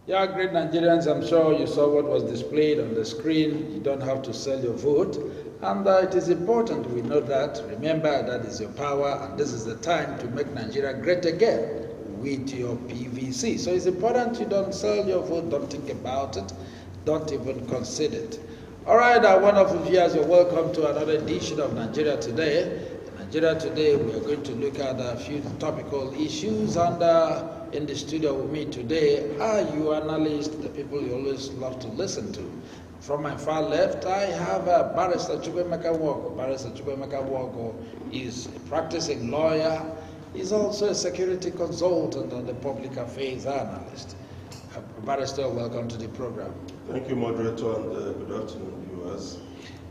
Yeah, great Nigerians, I'm sure you saw what was displayed on the screen. You don't have to sell your vote. And it is important we know that. Remember, that is your power, and this is the time to make Nigeria great again with your PVC. So it's important you don't sell your vote, don't think about it, don't even consider it. All right, wonderful viewers, you're welcome to another edition of Nigeria Today. Nigeria Today, we are going to look at a few topical issues, and in the studio with me today are you analysts, the people you always love to listen to. From my far left, I have Barrister Chukwemeka Wogo. Barrister Chukwemeka Wogo is a practicing lawyer. He's also a security consultant and a public affairs analyst. Barrister, welcome to the program. Thank you, moderator, and good afternoon, viewers.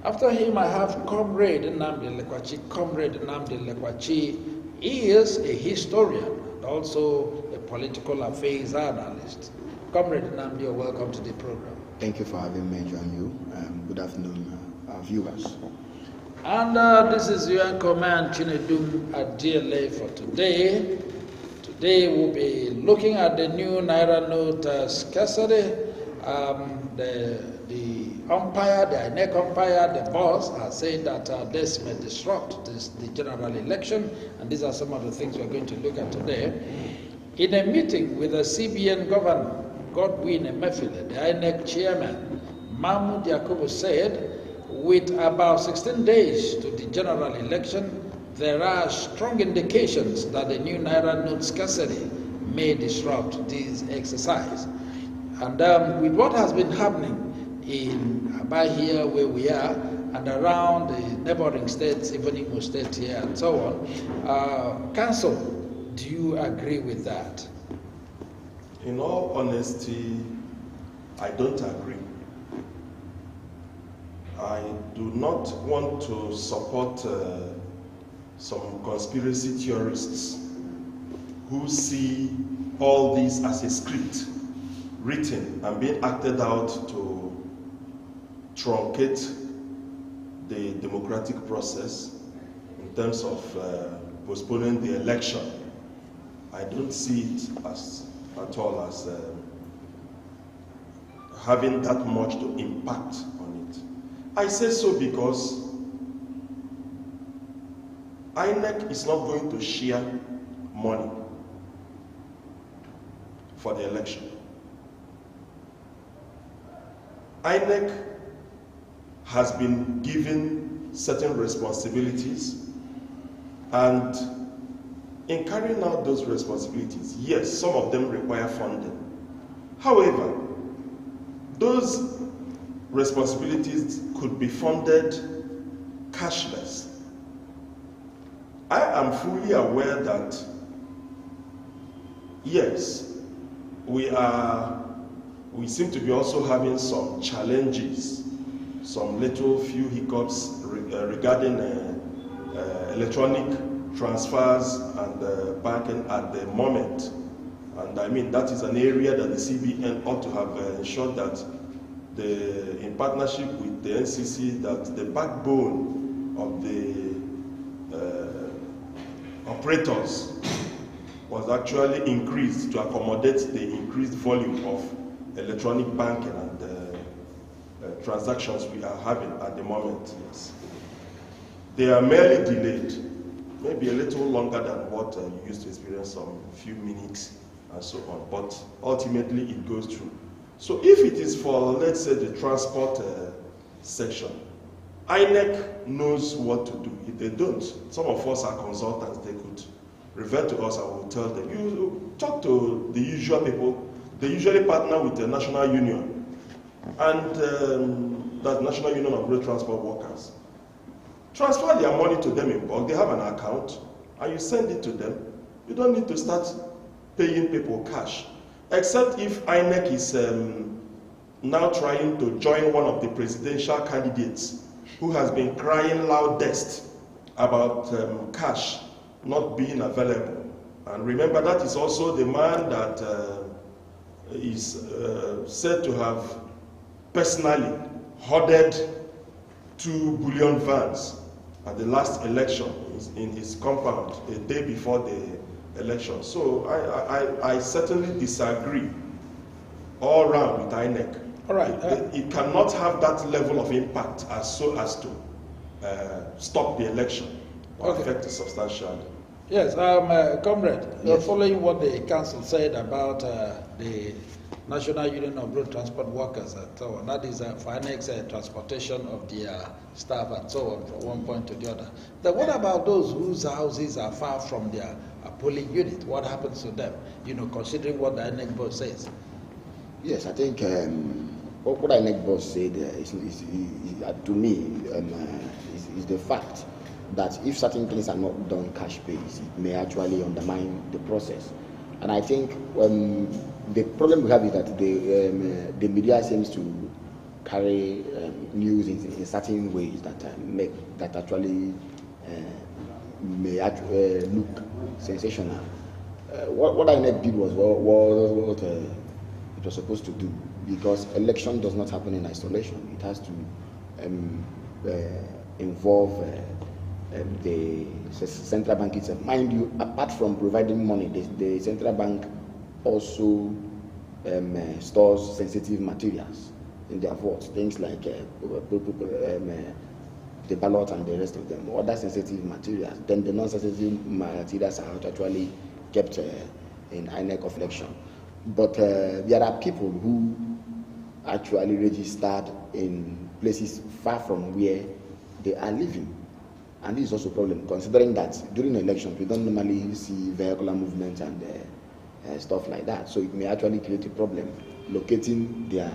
After him, I have Comrade Nnamdi Lekwachi. Comrade Nnamdi Lekwachi is a historian and also a political affairs analyst. Comrade Nnamdi, you're welcome to the program. Thank you for having me join you. Good afternoon, viewers. And this is your command, Chinedum Adiele, for today. Today we'll be looking at the new Naira note scarcity. The umpire, the INEC umpire, the boss are saying that this may disrupt the general election, and these are some of the things we're going to look at today. In a meeting with the CBN governor, Godwin Emefiele, the INEC chairman, Mahmoud Yakubu said, with about 16 days to the general election, there are strong indications that the new Naira note scarcity may disrupt this exercise. And with what has been happening in Aba here where we are, and around the neighboring states, even Imo State here and so on, Council, do you agree with that? In all honesty, I don't agree. I do not want to support some conspiracy theorists who see all this as a script written and being acted out to truncate the democratic process in terms of postponing the election. I don't see it at all as having that much to impact on it. I say so because INEC is not going to share money for the election. INEC has been given certain responsibilities, and in carrying out those responsibilities, yes, some of them require funding. However, those responsibilities could be funded cashless. I am fully aware that, yes, we seem to be also having some challenges, some little few hiccups regarding electronic transfers and banking at the moment. And I mean, that is an area that the CBN ought to have ensured that in partnership with the NCC, that the backbone of the operators was actually increased to accommodate the increased volume of electronic banking and transactions we are having at the moment. Yes. They are merely delayed, maybe a little longer than what you used to experience, some few minutes and so on, but ultimately it goes through. So if it is for, let's say, the transport section, INEC knows what to do. If they don't, some of us are consultants, they could revert to us and we'll tell them, you talk to the usual people. They usually partner with the National Union, and that's National Union of Road Transport Workers. Transfer their money to them in bulk. They have an account, and you send it to them. You don't need to start paying people cash, except if INEC is now trying to join one of the presidential candidates who has been crying loudest about cash not being available. And remember, that is also the man that is said to have personally hoarded 2 billion vans at the last election in his compound a day before the election. So I certainly disagree all round with INEC. All right. It cannot have that level of impact as to stop the election or affect it substantially. Yes, comrade, yes. Following what the council said about the National Union of Road Transport Workers and so on, that is for annex transportation of their staff and so on from one point to the other. Then what about those whose houses are far from their polling unit? What happens to them, considering what the INEC boss says? Yes, I think what INEC boss said to me is the fact that if certain things are not done cash-based, it may actually undermine the process. And I think the problem we have is that the media seems to carry news in certain ways that actually may look sensational. What INEC did was what it was supposed to do, because election does not happen in isolation. It has to involve the central bank itself. Mind you, apart from providing money, the central bank also stores sensitive materials in their vaults, things like the ballot and the rest of them, other sensitive materials. Then the non-sensitive materials are actually kept in INEC of election. But there are people who actually registered in places far from where they are living. And this is also a problem, considering that during elections we don't normally see vehicular movement and stuff like that. So it may actually create a problem locating their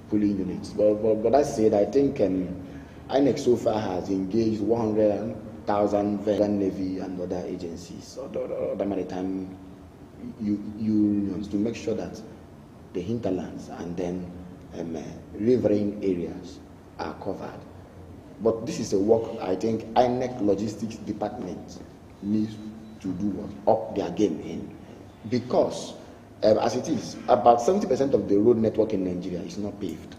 polling units. But that said, I think INEC so far has engaged 100,000 vehicle navy and other agencies, other maritime unions, to make sure that the hinterlands and then riverine areas are covered. But this is a work I think INEC logistics department needs to do up their game in, because as it is, about 70% of the road network in Nigeria is not paved.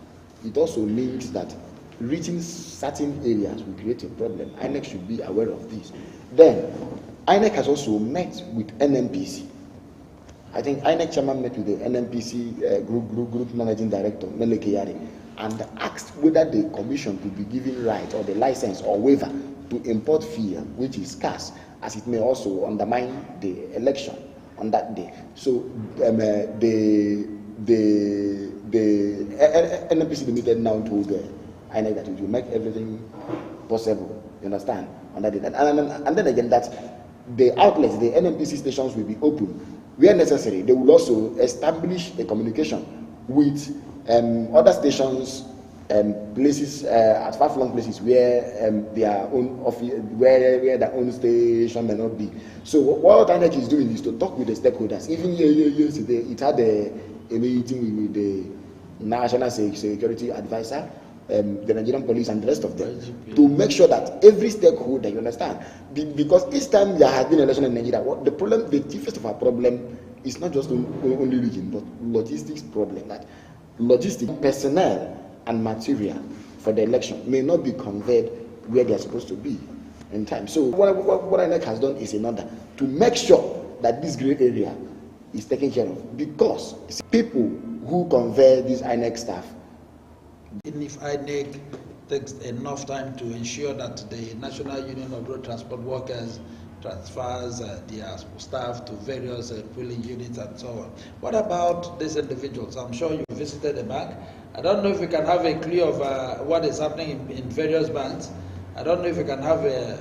It also means that reaching certain areas will create a problem. INEC should be aware of this. Then INEC has also met with NNPC. I think INEC chairman met with the NNPC group managing director Mele Keyari, and asked whether the commission could be given right or the license or waiver to import fuel, which is scarce, as it may also undermine the election on that day. So the NNPC Limited now told INEC that it will make everything possible, you understand, on that day. And then again, that the outlets, the NNPC stations will be open where necessary. They will also establish a communication with other stations, places at far-flung places where their own office, where their own station may not be. So what INEC is doing is to talk with the stakeholders. Even yesterday, it had a meeting with the National Security Advisor, the Nigerian police, and the rest of them, to make sure that every stakeholder, you understand, because each time there has been an election in Nigeria, the chiefest of our problem is not just only region, but logistics problem. That logistic personnel and material for the election may not be conveyed where they are supposed to be in time. So what INEC has done is in order to make sure that this gray area is taken care of, because people who convey these INEC staff, in even if INEC takes enough time to ensure that the National Union of Road Transport Workers transfers their staff to various pooling units and so on. What about these individuals? I'm sure you visited the bank. I don't know if we can have a clue of what is happening in various banks. I don't know if we can have a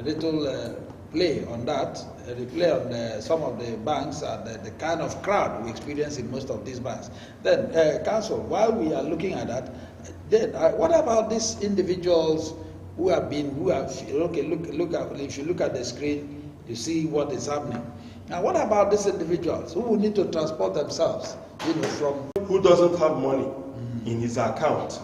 little play on that, a replay on some of the banks and the kind of crowd we experience in most of these banks. Then, Council, while we are looking at that, then what about these individuals who have, okay, if you look at the screen, you see what is happening. Now, what about these individuals who will need to transport themselves, from... Who doesn't have money in his account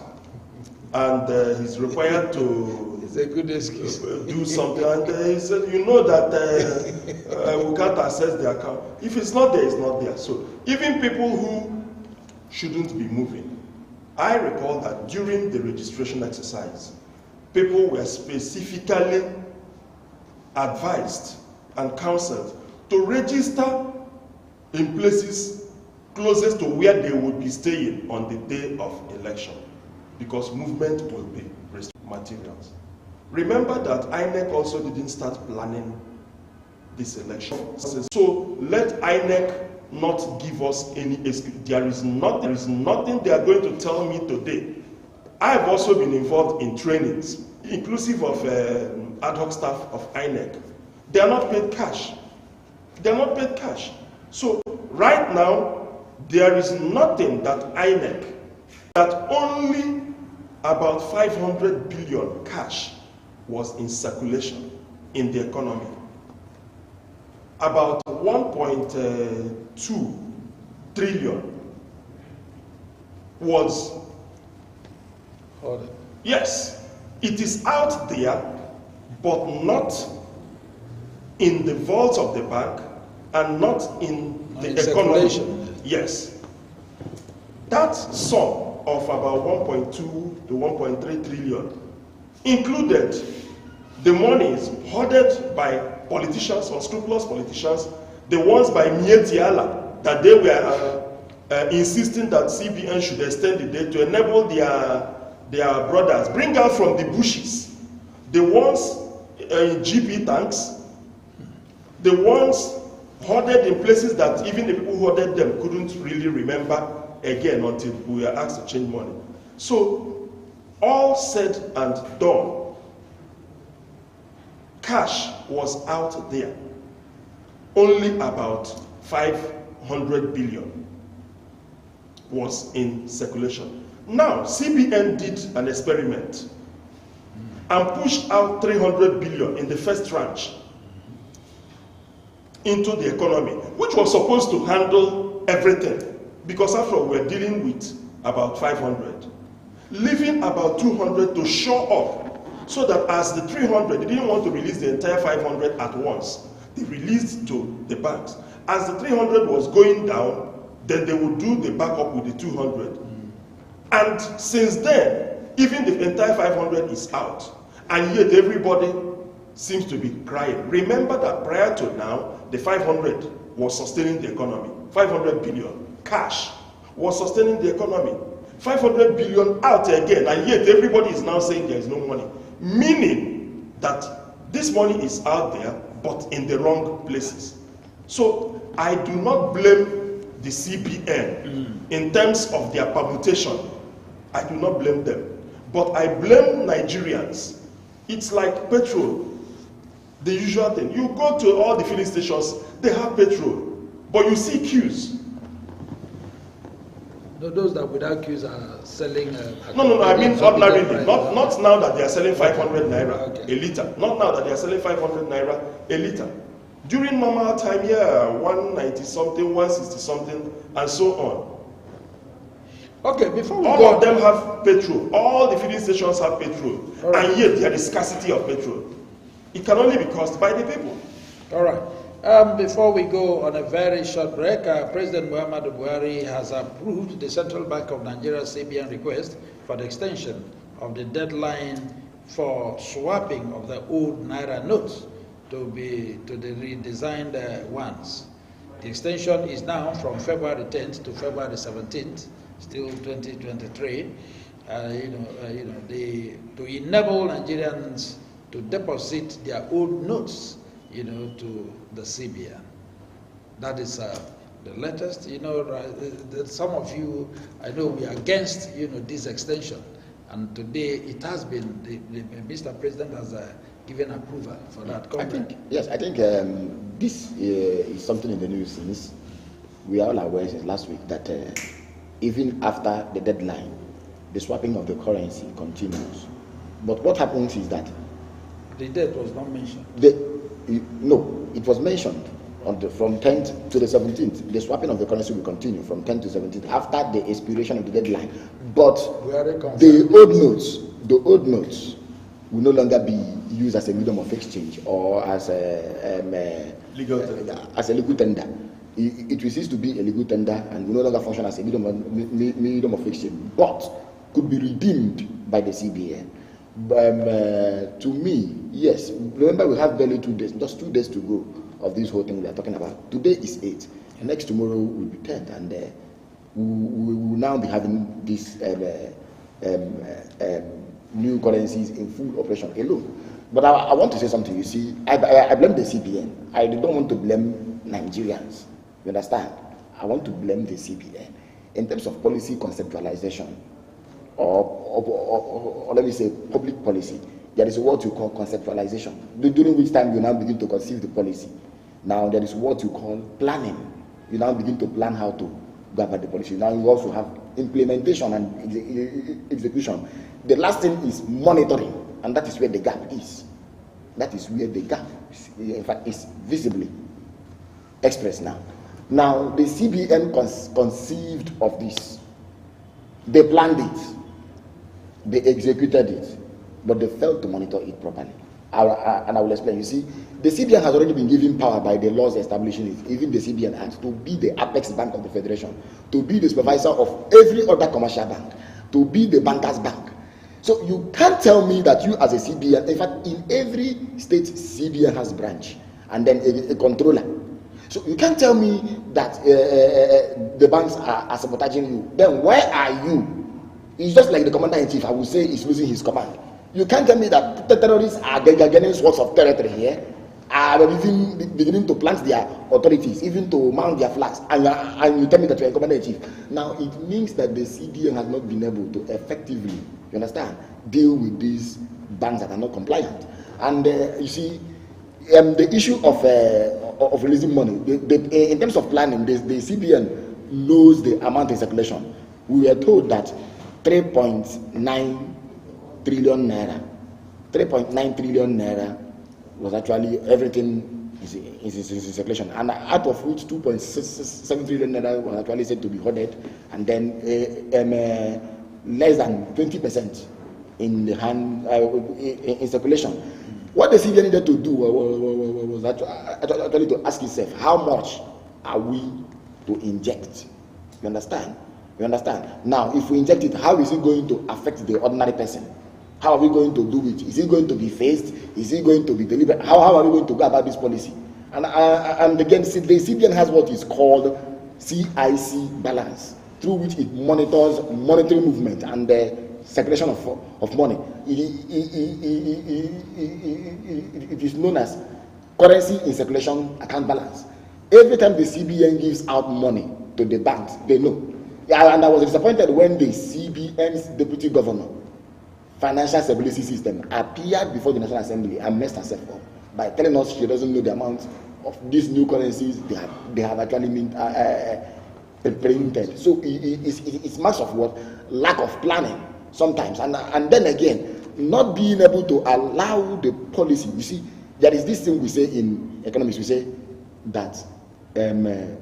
and he's required to... It's a good excuse. Do something, and he said, you know that we can't access the account. If it's not there, it's not there. So even people who shouldn't be moving, I recall that during the registration exercise, people were specifically advised and counseled to register in places closest to where they would be staying on the day of election, because movement will be materials. Remember that INEC also didn't start planning this election. So let INEC not give us any excuse. There is nothing they are going to tell me today. I have also been involved in trainings, inclusive of ad hoc staff of INEC. They are not paid cash. They are not paid cash. So right now, there is nothing that INEC, that only about 500 billion cash was in circulation in the economy. About 1.2 trillion was... Yes, it is out there, but not in the vaults of the bank and not in the economy. Yes. That sum of about 1.2 to 1.3 trillion included the monies hoarded by politicians, unscrupulous politicians, the ones by Mietiala, that they were insisting that CBN should extend the date to enable their brothers, bring out from the bushes, the ones in GP tanks, the ones hoarded in places that even the people who hoarded them couldn't really remember again until we were asked to change money. So, all said and done, cash was out there. Only about 500 billion was in circulation. Now, CBN did an experiment and pushed out 300 billion in the first tranche into the economy, which was supposed to handle everything, because after all, we're dealing with about 500, leaving about 200 to show up, so that as the 300, they didn't want to release the entire 500 at once. They released to the banks. As the 300 was going down, then they would do the backup with the 200. And since then, even the entire 500 is out, and yet everybody seems to be crying. Remember that prior to now, the 500 was sustaining the economy. 500 billion cash was sustaining the economy. 500 billion out again, and yet everybody is now saying there is no money. Meaning that this money is out there, but in the wrong places. So I do not blame the CBN in terms of their permutation. I do not blame them. But I blame Nigerians. It's like petrol. The usual thing. You go to all the filling stations, they have petrol. But you see queues. No, those that without queues are selling... No, I mean ordinarily. Not now that they are selling 500 naira a liter. Not now that they are selling 500 naira a liter. During normal time, yeah, 190 something, 160 something, and so on. Okay, before we all go... of them have petrol. All the filling stations have petrol. Right. And yet there is scarcity of petrol. It can only be caused by the people. All right. Before we go on a very short break, President Muhammadu Buhari has approved the Central Bank of Nigeria's CBN request for the extension of the deadline for swapping of the old Naira notes to the redesigned ones. The extension is now from February 10th to February 17th. still 2023, to enable Nigerians to deposit their old notes, to the CBN. That is the latest. Some of you, I know, we are against, this extension, and today it has been. Mr. President has given approval for that. I think this is something in the news since we are all aware since last week that even after the deadline, the swapping of the currency continues. But what happens is that the date was not mentioned. No, it was mentioned from 10th to the 17th. The swapping of the currency will continue from 10th to 17th after the expiration of the deadline. But the old notes will no longer be used as a medium of exchange or as a legal tender. It will cease to be a legal tender and will no longer function as a medium of exchange, but could be redeemed by the CBN. To me, yes. Remember, we have barely 2 days, just 2 days to go of this whole thing we are talking about. Today is 8th, and next tomorrow will be 10th, and we will now be having these new currencies in full operation alone. But I want to say something. You see, I blame the CBN. I don't want to blame Nigerians. You understand? I want to blame the CBN in terms of policy conceptualization, or let me say public policy. There is what you call conceptualization, during which time you now begin to conceive the policy. Now there is what you call planning. You now begin to plan how to go about the policy. Now you also have implementation and execution. The last thing is monitoring, and that is where the gap is. That is where the gap, in fact, is visibly expressed now. Now the CBN conceived of this. They planned it. They executed it, but they failed to monitor it properly. And I will explain. You see, the CBN has already been given power by the laws establishing it, even the CBN Act, to be the apex bank of the Federation, to be the supervisor of every other commercial bank, to be the banker's bank. So you can't tell me that you as a CBN, in fact, in every state, CBN has branch, and then a controller. So you can't tell me that the banks are sabotaging you. Then where are you? It's just like the commander-in-chief, I would say, is losing his command. You can't tell me that the terrorists are getting swaths of territory here, are even beginning to plant their authorities, even to mount their flags, and you tell me that you're a commander-in-chief. Now, it means that the CBN has not been able to effectively, you understand, deal with these banks that are not compliant. And you see, the issue of releasing money, in terms of planning, the CBN knows the amount in circulation. We were told that 3.9 trillion naira. 3.9 trillion naira was actually everything is in circulation, and out of which 2.7 trillion naira was actually said to be hoarded, and then less than 20% in the hand in circulation. What the CBN needed to do was actually to ask itself, how much are we to inject? You understand? You understand? Now, if we inject it, how is it going to affect the ordinary person? How are we going to do it? Is it going to be phased? Is it going to be deliberate? How are we going to go about this policy? And again, the CBN has what is called CIC balance, through which it monitors monetary movement and the circulation of money. It is known as currency in circulation account balance. Every time the CBN gives out money to the banks, they know. Yeah, and I was disappointed when the CBN's deputy governor, Financial Stability System, appeared before the National Assembly and messed herself up by telling us she doesn't know the amount of these new currencies they have actually printed. So it's marks of what? Lack of planning sometimes, and then again, not being able to allow the policy. You see, there is this thing we say in economics. We say that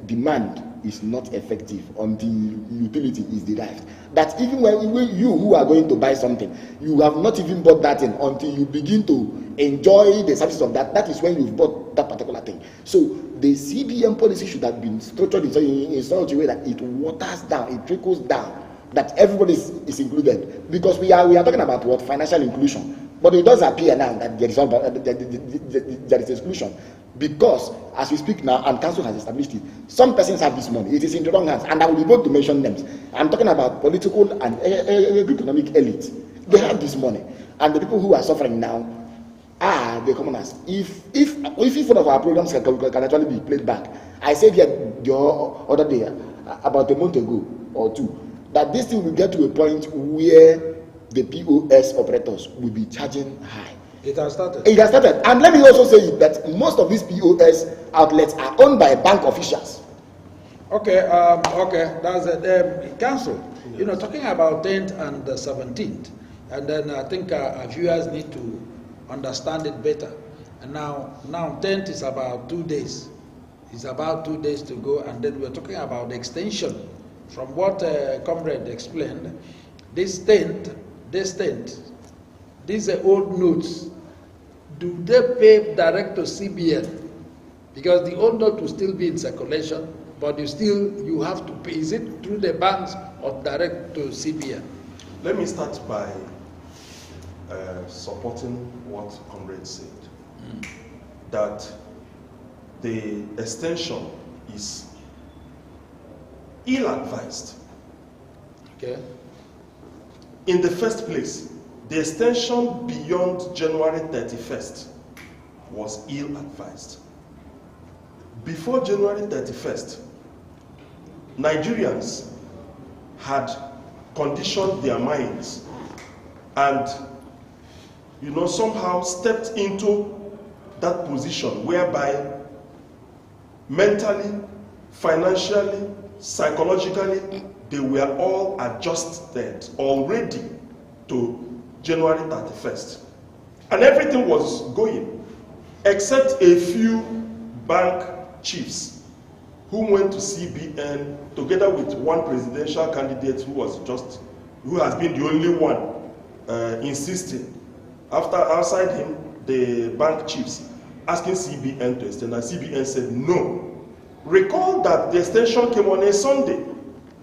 demand is not effective until utility is derived. That even when you who are going to buy something, you have not even bought that thing until you begin to enjoy the services of that. That is when you've bought that particular thing. So the CBN policy should have been structured in such a way that it waters down, it trickles down, that everybody is included. Because we are talking about what? Financial inclusion. But it does appear now that there is exclusion, because as we speak now, and council has established it, some persons have this money. It is in the wrong hands, and I will be able to mention names. I'm talking about political and economic elite. They have this money, and the people who are suffering now are the commoners. If one of our programs can actually be played back, I said here the other day, about a month ago or two, that this thing will get to a point where the POS operators will be charging high. It has started. It has started. And let me also say that most of these POS outlets are owned by bank officials. Okay, that's the council. Yes. You know, talking about 10th and 17th, and then I think our viewers need to understand it better. And now 10th is about 2 days. It's about 2 days to go, and then we're talking about the extension. From what Comrade explained, this 10th, these are old notes. Do they pay direct to CBN? Because the old note will still be in circulation, but you have to pay. Is it through the banks or direct to CBN? Let me start by supporting what Comrade said. That the extension is ill-advised. Okay. In the first place, the extension beyond January 31st was ill-advised. Before January 31st, Nigerians had conditioned their minds and, somehow stepped into that position whereby mentally, financially, psychologically, they were all adjusted already to January 31st. And everything was going, except a few bank chiefs who went to CBN together with one presidential candidate who has been the only one insisting. Outside him, the bank chiefs asking CBN to extend, and CBN said no. Recall that the extension came on a Sunday,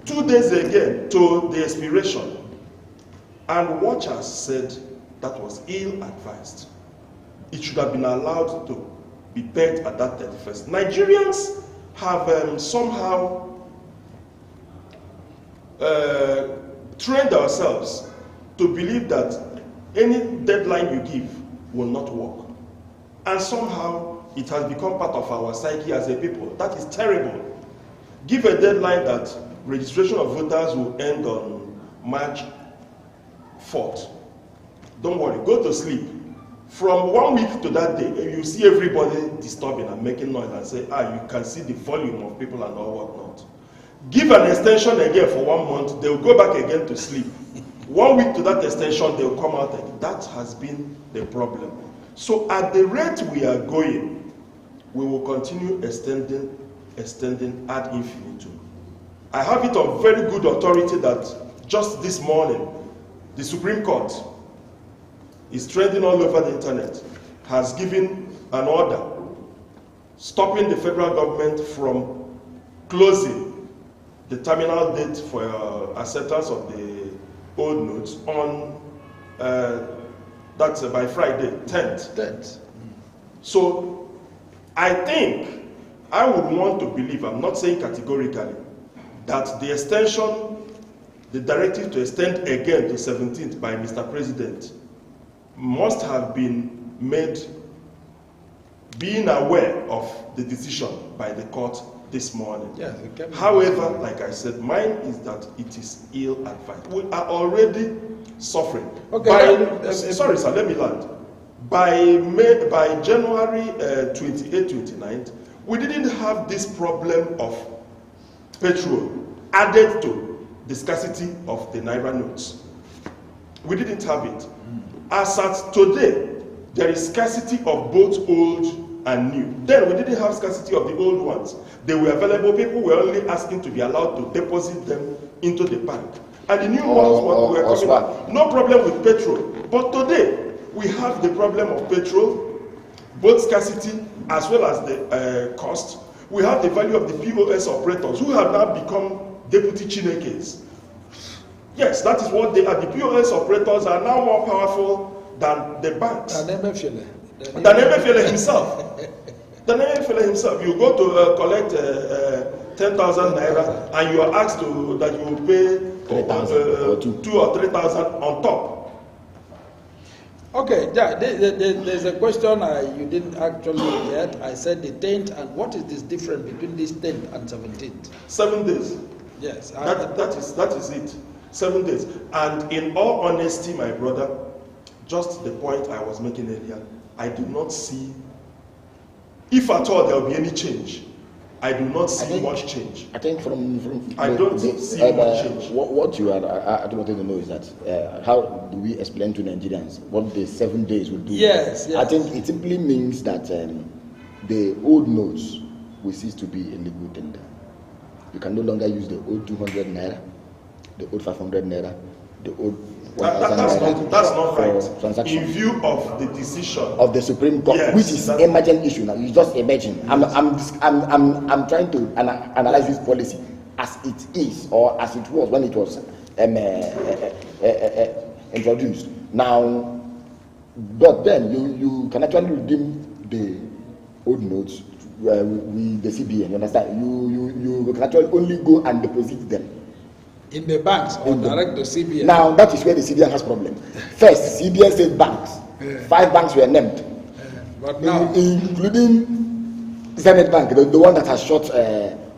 2 days again to the expiration. And watchers said that was ill-advised. It should have been allowed to be paid at that 31st. Nigerians have somehow trained ourselves to believe that any deadline you give will not work. And somehow it has become part of our psyche as a people. That is terrible. Give a deadline that registration of voters will end on March 4th. Don't worry, go to sleep. From 1 week to that day, you see everybody disturbing and making noise and say, you can see the volume of people and all whatnot. Give an extension again for 1 month, they'll go back again to sleep. 1 week to that extension, they'll come out again. That has been the problem. So at the rate we are going, we will continue extending ad infinitum. I have it on very good authority that just this morning, the Supreme Court is trending all over the internet, has given an order stopping the federal government from closing the terminal date for acceptance of the old notes on that's by Friday, 10th. So I think I would want to believe, I'm not saying categorically, that the extension, the directive to extend again to 17th by Mr. President must have been made being aware of the decision by the court this morning. Yeah, however, like I said, mine is that it is ill-advised. We are already suffering. Okay. Sorry, sir, let me land. By January 28, 29, we didn't have this problem of petrol added to the scarcity of the Naira notes. We didn't have it. As at today, there is scarcity of both old and new. Then we didn't have scarcity of the old ones. They were available. People were only asking to be allowed to deposit them into the bank. And the new ones were coming out. No problem with petrol. But today, we have the problem of petrol, both scarcity as well as the cost. We have the value of the POS operators who have now become deputy Chinekes. Yes, that is what they are. The POS operators are now more powerful than the banks. Than Emefiele himself. Than Emefiele himself. You go to collect 10,000 naira and you are asked that you will pay 2 or 3,000 on top. Okay, yeah, there's a question you didn't actually get. I said the 10th, and what is this difference between this 10th and 17th? 7 days. Yes. That is it. 7 days. And in all honesty, my brother, just the point I was making earlier, I do not see, if at all there will be any change, I do not see much change. I think from I don't see much change. What you are I don't want to know is that how do we explain to Nigerians what the 7 days will do? Yes. I think it simply means that the old notes will cease to be in legal tender. You can no longer use the old 200 naira, the old 500 naira, the old 1,000 naira. That's not right. Transaction. In view of the decision of the Supreme Court, yes, which is emergent issue now. You just imagine. I'm trying to analyze this policy as it is or as it was when it was introduced. Now, but then you can actually redeem the old notes with the CBN. You understand? You can actually only go and deposit them in the banks or direct to CBN. Now that is where the CBN has problem. First, CBN said banks. 5 banks were named, but now, including Zenith Bank, the one that has short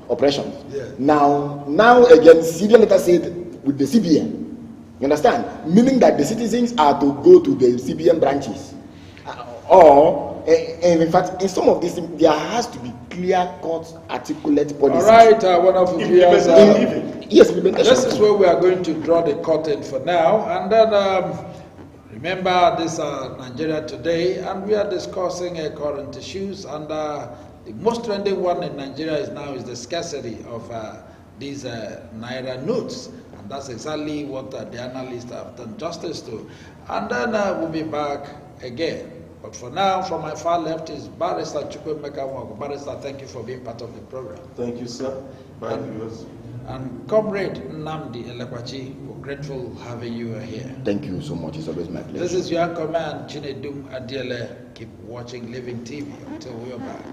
operations. Yeah. Now again, CBN later said with the CBN. You understand? Meaning that the citizens are to go to the CBN branches, or in fact, in some of these, there has to be clear-cut, articulate policies. All right, wonderful viewers. Yes, this is where we are going to draw the curtain for now, and then remember this Nigeria Today, and we are discussing current issues, and the most trending one in Nigeria is the scarcity of these Naira notes, and that's exactly what the analysts have done justice to. And then we'll be back again. But for now, from my far left is Barrister Chukwemeka Mwago. Barrister, thank you for being part of the program. Thank you, sir. Bye, viewers. And Comrade Nnamdi Elekwachi, we're grateful having you here. Thank you so much. It's always my pleasure. This is your anchorman, Chinedum Adiele. Keep watching Living TV until we are back.